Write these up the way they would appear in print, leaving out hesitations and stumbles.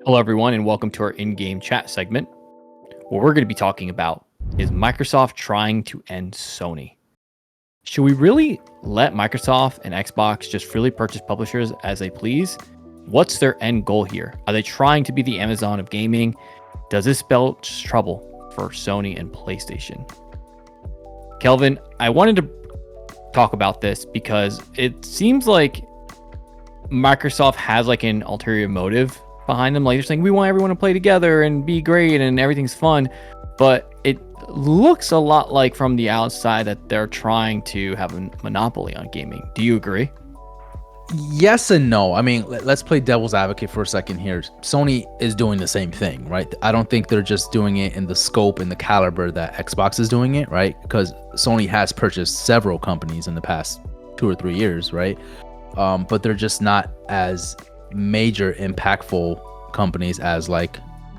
Hello, everyone, and welcome to our in game chat segment. What we're going to be talking about is Microsoft trying to end Sony. Should we really let Microsoft and Xbox just freely purchase publishers as they please? What's their end goal here? Are they trying to be the Amazon of gaming? Does this spell trouble for Sony and PlayStation? Kelvin, I wanted to talk about this because it seems like Microsoft has like an ulterior motive behind them. Like they're saying we want everyone to play together and be great and everything's fun, but it looks a lot like from the outside that they're trying to have a monopoly on gaming. Do you agree? Yes and no. I mean, let's play devil's advocate for a second here. Sony is doing the same thing, right? I don't think they're just doing it in the scope and the caliber that Xbox is doing it, right? Because Sony has purchased several companies in the past 2 or 3 years, right? But they're just not as major impactful companies as like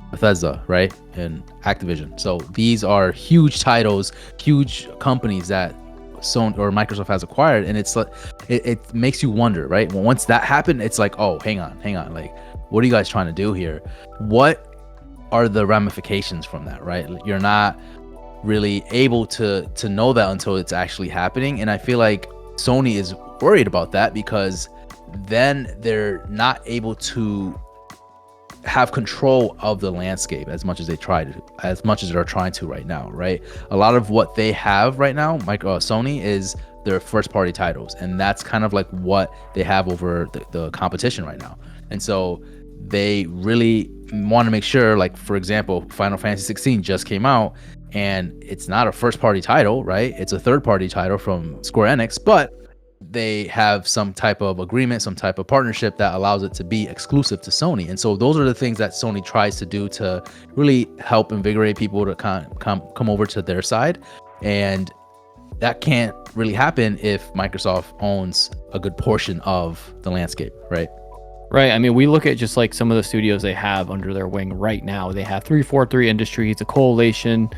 Bethesda, right? And Activision. So these are huge titles, huge companies that Sony or Microsoft has acquired, and it's like it makes you wonder, right? Well, once that happened, it's like, oh, hang on, like, what are you guys trying to do here? What are the ramifications from that, right? You're not really able to know that until it's actually happening, and I feel like Sony is worried about that because then they're not able to have control of the landscape as much as they're trying to right now, right? A lot of what they have right now, Sony, is their first party titles, and that's kind of like what they have over the competition right now. And so they really want to make sure, like, for example, Final Fantasy 16 just came out, and it's not a first party title, right? It's a third party title from Square Enix, but they have some type of agreement, some type of partnership that allows it to be exclusive to Sony. And so those are the things that Sony tries to do to really help invigorate people to come over to their side. And that can't really happen if Microsoft owns a good portion of the landscape, right? Right. I mean, we look at just like some of the studios they have under their wing right now. They have 343 Industries, a coalition,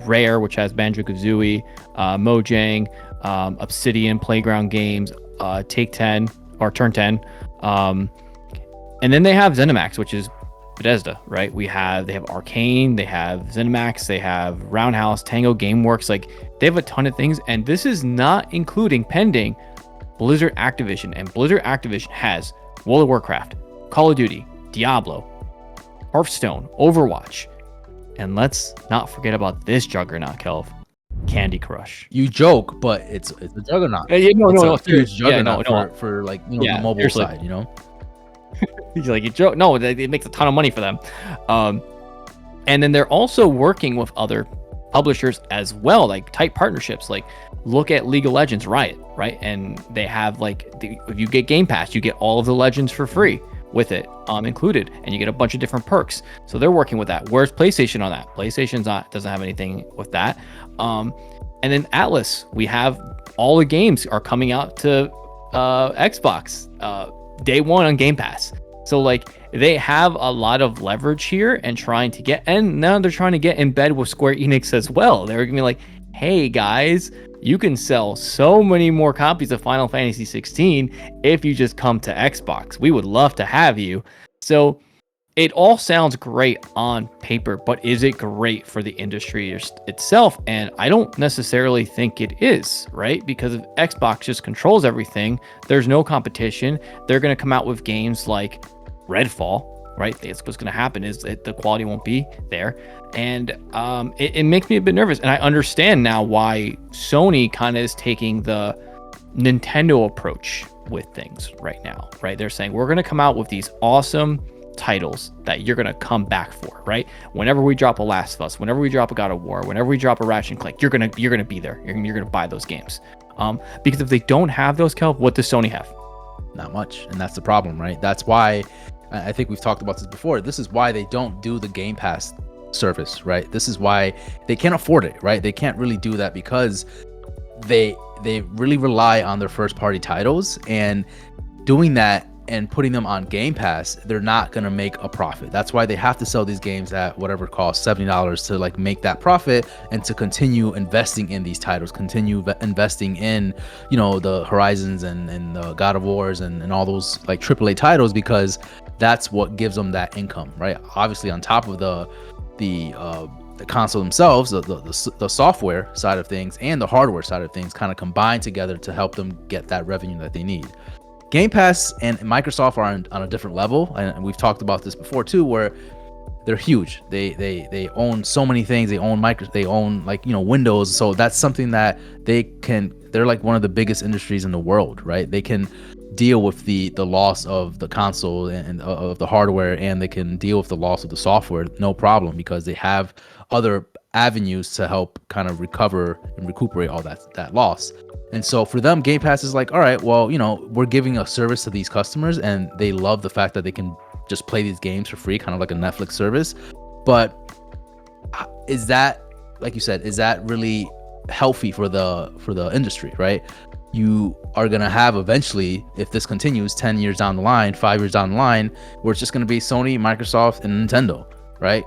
Rare, which has Banjo-Kazooie, Mojang, Obsidian, Playground Games, Take 10 or Turn 10, and then they have ZeniMax, which is Bethesda, right? They have Arcane, they have ZeniMax, they have Roundhouse, Tango Gameworks. Like they have a ton of things, and this is not including pending Blizzard Activision, and Blizzard Activision has World of Warcraft, Call of Duty, Diablo, Hearthstone, Overwatch, and let's not forget about this juggernaut, Kelv, Candy Crush. You joke, but it's a juggernaut. No, it's a huge juggernaut for like, you know, the mobile seriously. side, you know. He's like, you joke. No, it makes a ton of money for them. And then they're also working with other publishers as well, like tight partnerships. Like look at League of Legends Riot, right? And they have like if you get Game Pass, you get all of the legends for free with it included, and you get a bunch of different perks. So they're working with that. Where's PlayStation on that? PlayStation's doesn't have anything with that. And then Atlas, we have all the games are coming out to Xbox day one on Game Pass. So like they have a lot of leverage here and now they're trying to get in bed with Square Enix as well. They're gonna be like, hey guys, you can sell so many more copies of Final Fantasy 16 if you just come to Xbox. We would love to have you. So it all sounds great on paper, but is it great for the industry itself? And I don't necessarily think it is, right? Because if Xbox just controls everything, there's no competition. They're going to come out with games like Redfall, right? It's what's going to happen is that the quality won't be there. And it makes me a bit nervous. And I understand now why Sony kind of is taking the Nintendo approach with things right now, right? They're saying, we're going to come out with these awesome titles that you're going to come back for, right? Whenever we drop a Last of Us, whenever we drop a God of War, whenever we drop a Ratchet and Clank, you're going to be there. You're going to buy those games. Because if they don't have those, Kel, what does Sony have? Not much. And that's the problem, right? That's why I think we've talked about this before. This is why they don't do the Game Pass service, right? This is why they can't afford it, right? They can't really do that because they really rely on their first party titles, and doing that and putting them on Game Pass, they're not going to make a profit. That's why they have to sell these games at whatever it costs, $70, to like make that profit and to continue investing in these titles, continue investing in, you know, the Horizons and the God of Wars and all those like AAA titles, because that's what gives them that income, right? Obviously, on top of the console themselves, the software side of things and the hardware side of things kind of combine together to help them get that revenue that they need. Game Pass and Microsoft are on a different level, and we've talked about this before too, where they're huge. They own so many things. They own like, Windows. So that's something that they're like one of the biggest industries in the world, right? They can deal with the loss of the console and of the hardware, and they can deal with the loss of the software, no problem, because they have other avenues to help kind of recover and recuperate all that loss. And so for them, Game Pass is like, all right, well, we're giving a service to these customers, and they love the fact that they can just play these games for free, kind of like a Netflix service. But is that, like you said, is that really healthy for the industry, right? You are going to have eventually, if this continues 10 years down the line, 5 years down the line, where it's just going to be Sony, Microsoft, and Nintendo, right?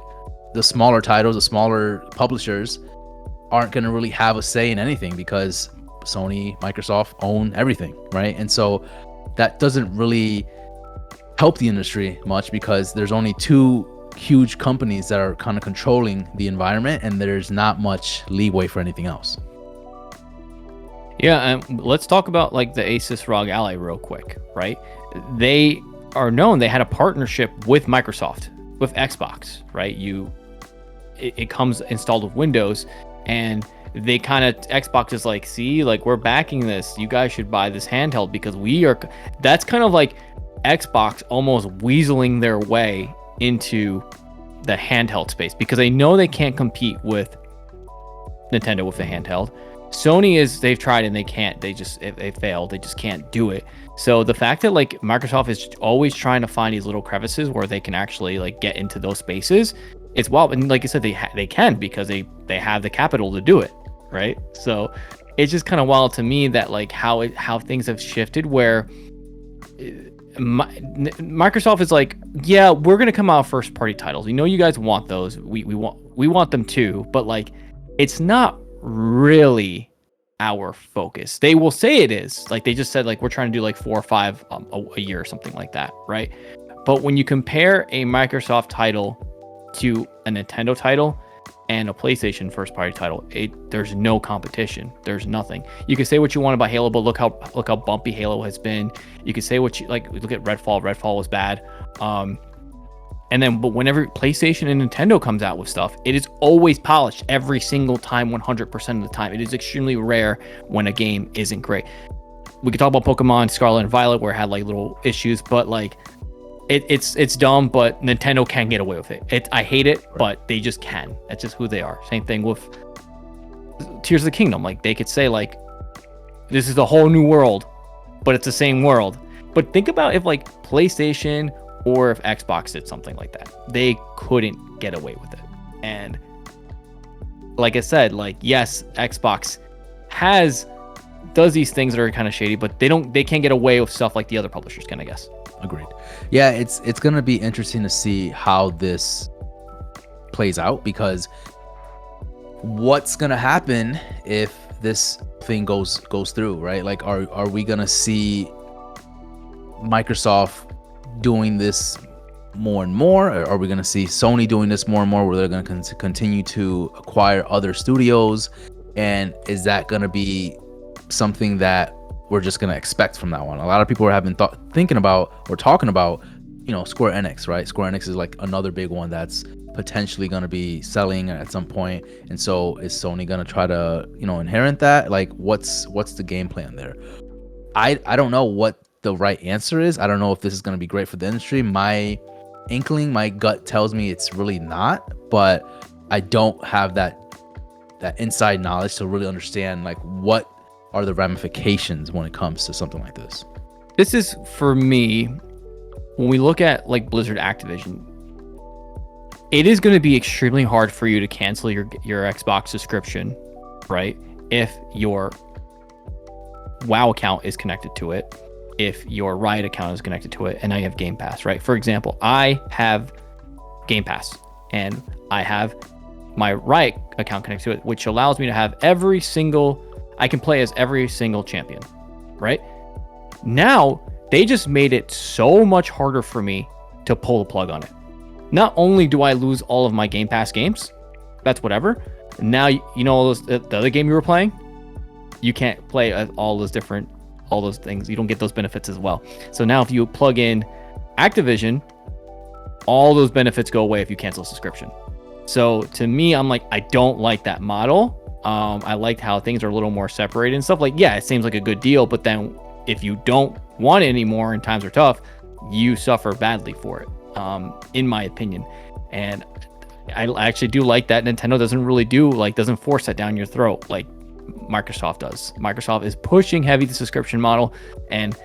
The smaller titles, the smaller publishers aren't going to really have a say in anything because Sony, Microsoft own everything, right? And so that doesn't really help the industry much, because there's only two huge companies that are kind of controlling the environment, and there's not much leeway for anything else. Yeah, and let's talk about like the Asus ROG Ally real quick, right? They are known, they had a partnership with Microsoft, with Xbox, right? It comes installed with Windows, and they kind of, Xbox is like, see, like, we're backing this. You guys should buy this handheld because that's kind of like Xbox almost weaseling their way into the handheld space, because they know they can't compete with Nintendo with the handheld. Sony they've tried and they can't. They failed. They just can't do it. So the fact that like Microsoft is always trying to find these little crevices where they can actually like get into those spaces, it's wild. And like I said, they can, because they have the capital to do it, right? So it's just kind of wild to me that like how things have shifted, where Microsoft is like, yeah, we're gonna come out first party titles. We know you guys want those. We want them too, but like it's not really our focus. They will say it is. Like they just said, like, we're trying to do like 4 or 5 a year or something like that, right? But when you compare a Microsoft title to a Nintendo title and a PlayStation first party title, there's no competition. There's nothing. You can say what you want about Halo, but look how bumpy Halo has been. You can say what you like. Look at Redfall. Redfall was bad. But whenever PlayStation and Nintendo comes out with stuff, it is always polished every single time, 100% of the time. It is extremely rare when a game isn't great. We could talk about Pokemon Scarlet and Violet, where it had like little issues, but like it's dumb, but Nintendo can get away with it. I hate it, but they just can. That's just who they are. Same thing with Tears of the Kingdom. Like they could say like, this is a whole new world, but it's the same world. But think about if like PlayStation or if Xbox did something like that, they couldn't get away with it. And like I said, like, yes, Xbox does these things that are kind of shady, but they can't get away with stuff like the other publishers can, I guess. Agreed. Yeah, it's gonna be interesting to see how this plays out, because what's gonna happen if this thing goes through, right? Like, are we gonna see Microsoft doing this more and more, or are we going to see Sony doing this more and more, where they're going to continue to acquire other studios? And is that going to be something that we're just going to expect from that one? A lot of people are thinking about or talking about, Square Enix, right? Square Enix is like another big one that's potentially going to be selling at some point. And so is Sony going to try to, inherit that? Like, what's the game plan there? I don't know what the right answer is. I don't know if this is going to be great for the industry. My gut tells me it's really not, but I don't have that inside knowledge to really understand like what are the ramifications when it comes to something like this. This is, for me, when we look at like Blizzard Activision, it is going to be extremely hard for you to cancel your Xbox subscription, right? If your WoW account is connected to it, if your Riot account is connected to it, and now you have Game Pass, right? For example, I have Game Pass and I have my Riot account connected to it, which allows me to have I can play as every single champion, right? Now, they just made it so much harder for me to pull the plug on it. Not only do I lose all of my Game Pass games, that's whatever. Now you know all those the other game you were playing, you can't play all those things. You don't get those benefits as well. So now if you plug in Activision, all those benefits go away if you cancel a subscription. So to me, I'm like, I don't like that model. I liked how things are a little more separated and stuff. Like, yeah, it seems like a good deal, but then if you don't want it anymore and times are tough, you suffer badly for it, in my opinion. And I actually do like that Nintendo doesn't force that down your throat like Microsoft does. Microsoft is pushing heavy the subscription model, and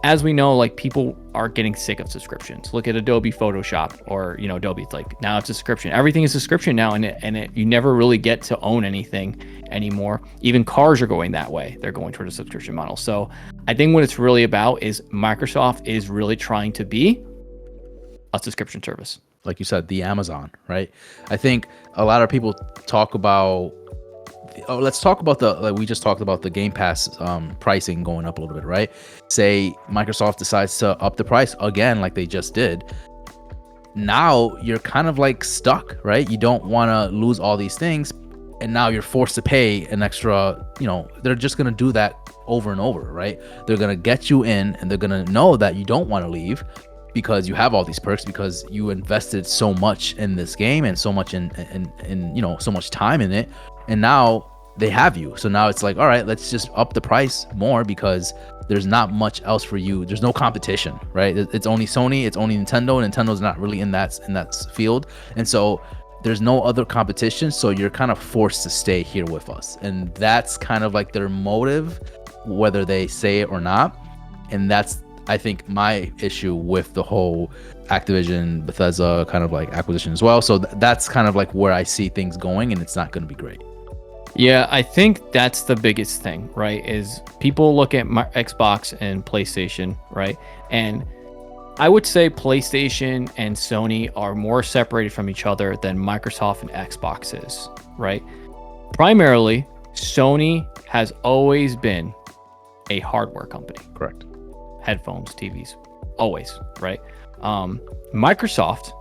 as we know, like, people are getting sick of subscriptions. Look at Adobe Photoshop, or Adobe. It's like, now it's a subscription. Everything is a subscription now, and you never really get to own anything anymore. Even cars are going that way. They're going toward a subscription model. So I think what it's really about is Microsoft is really trying to be a subscription service. Like you said, the Amazon, right? I think a lot of people talk about. Let's talk about we just talked about the Game Pass pricing going up a little bit, right? Say Microsoft decides to up the price again, like they just did. Now you're kind of like stuck, right? You don't want to lose all these things, and now you're forced to pay an extra. They're just gonna do that over and over, right? They're gonna get you in, and they're gonna know that you don't want to leave because you have all these perks, because you invested so much in this game and so much in so much time in it. And now they have you. So now it's like, all right, let's just up the price more, because there's not much else for you. There's no competition, right? It's only Sony, it's only Nintendo. Nintendo's not really in that field. And so there's no other competition. So you're kind of forced to stay here with us. And that's kind of like their motive, whether they say it or not. And that's, I think, my issue with the whole Activision, Bethesda kind of like acquisition as well. So that's kind of like where I see things going, and it's not going to be great. Yeah, I think that's the biggest thing, right? Is people look at my Xbox and PlayStation, right? And I would say PlayStation and Sony are more separated from each other than Microsoft and Xbox is, right? Primarily, Sony has always been a hardware company. Correct. Headphones, TVs, always, right? Microsoft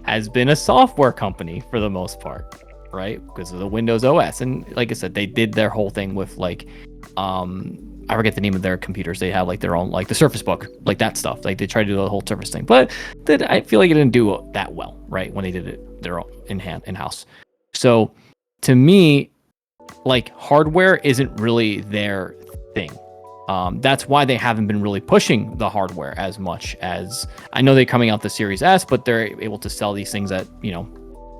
has been a software company for the most part, right? Because of the Windows OS. And like I said, they did their whole thing with like, I forget the name of their computers. They have like their own, like the Surface Book, like that stuff. Like they tried to do the whole Surface thing, but I feel like it didn't do that well, right? When they did it their own in-house. So to me, like, hardware isn't really their thing. That's why they haven't been really pushing the hardware as much as, I know they're coming out the Series S, but they're able to sell these things at,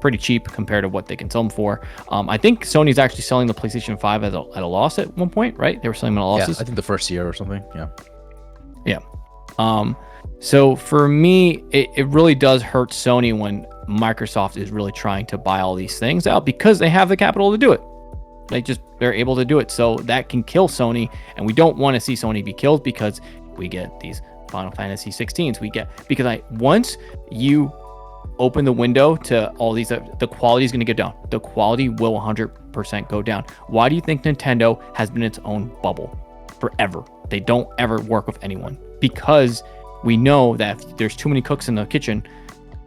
pretty cheap compared to what they can sell them for. I think Sony's actually selling the PlayStation 5 at a loss at one point, right? They were selling them at losses. Yeah, I think the first year or something. Yeah. Yeah. So for me, it really does hurt Sony when Microsoft is really trying to buy all these things out, because they have the capital to do it. They're able to do it. So that can kill Sony, and we don't want to see Sony be killed, because we get these Final Fantasy 16s. Once you open the window to all these, the quality is going to go down. The quality will 100% go down. Why do you think Nintendo has been its own bubble forever? They don't ever work with anyone, because we know that if there's too many cooks in the kitchen,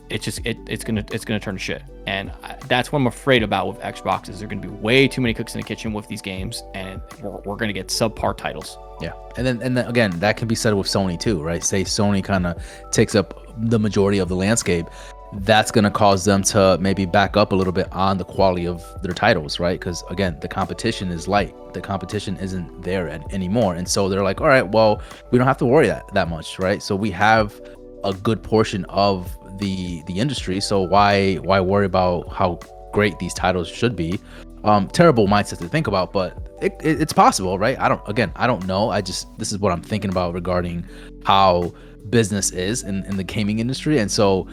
it's gonna turn to shit. And that's what I'm afraid about with Xbox, is there gonna be way too many cooks in the kitchen with these games, and we're gonna get subpar titles. Yeah, and then again, that can be said with Sony too, right? Say Sony kind of takes up the majority of the landscape. That's going to cause them to maybe back up a little bit on the quality of their titles, right? Because again, the competition is light. The competition isn't there anymore. And so they're like, all right, well, we don't have to worry that much, right? So we have a good portion of the industry. So why worry about how great these titles should be? Terrible mindset to think about, but it's possible, right? I don't know. This is what I'm thinking about regarding how business is in the gaming industry. And so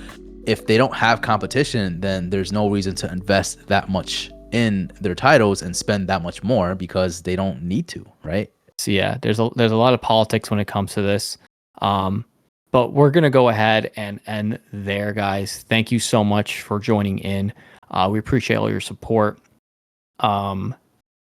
if they don't have competition, then there's no reason to invest that much in their titles and spend that much more, because they don't need to, right? So yeah, there's a lot of politics when it comes to this. But we're gonna go ahead and end there, guys. Thank you so much for joining in. We appreciate all your support. If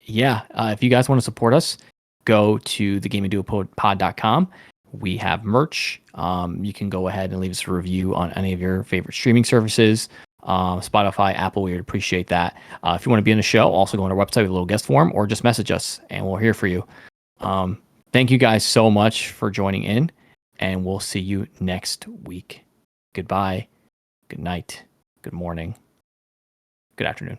you guys want to support us, go to thegamingduopod.com. We have merch. You can go ahead and leave us a review on any of your favorite streaming services. Spotify, Apple, we would appreciate that. If you want to be on the show, also go on our website with a little guest form or just message us and we'll hear for you. Thank you guys so much for joining in, and we'll see you next week. Goodbye, good night, good morning, good afternoon.